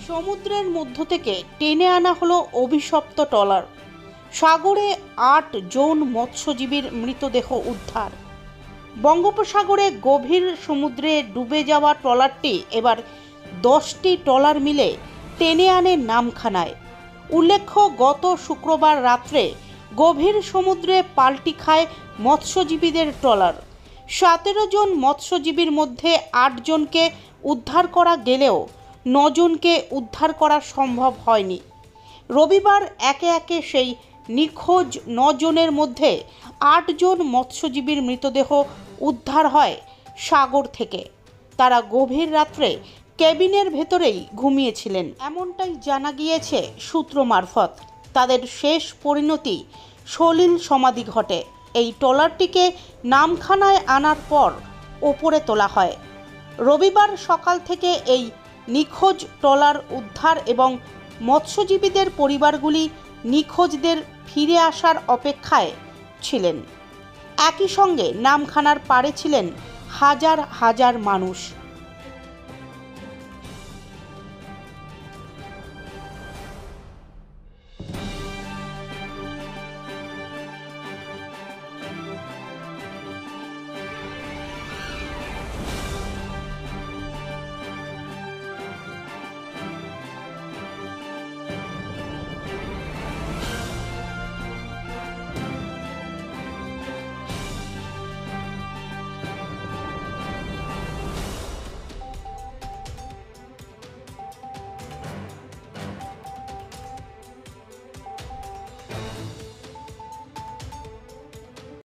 সমুদ্রের মধ্য থেকে টেনে আনা হলো অভিশপ্ত ট্রলার। সাগরে ৮ জন মৎস্যজীবীর মৃতদেহ উদ্ধার। বঙ্গোপসাগরে গভীর সমুদ্রে ডুবে যাওয়া ট্রলারটি এবার 10টি ট্রলার মিলে টেনে আনে নামখানায়। উল্লেখ্য, গত শুক্রবার রাত্রে গভীর সমুদ্রে পাল্টি খায় মৎস্যজীবীদের ট্রলার। 17 জন মৎস্যজীবীর মধ্যে 8 জনকে উদ্ধার করা গেলেও 9 জনকে উদ্ধার করা সম্ভব হয়নি। রবিবার একে একে সেই নিখোঁজ 9 জনের মধ্যে 8 জন মৎস্যজীবীর মৃতদেহ উদ্ধার হয় সাগর থেকে। তারা গভীর রাত্রে কেবিনের ভেতরেই ঘুমিয়েছিলেন, এমনটাই জানা গিয়েছে সূত্র মারফত। তাদের শেষ পরিণতি সলিল সমাধি ঘটে। এই ট্রলারটিকে নামখানায় আনার পর ওপরে তোলা হয়। রবিবার সকাল থেকে এই নিখোঁজ ট্রলার উদ্ধার এবং মৎস্যজীবীদের পরিবারগুলি নিখোঁজদের ফিরে আসার অপেক্ষায় ছিলেন। একই সঙ্গে নামখানার পাড়ে ছিলেন হাজার হাজার মানুষ।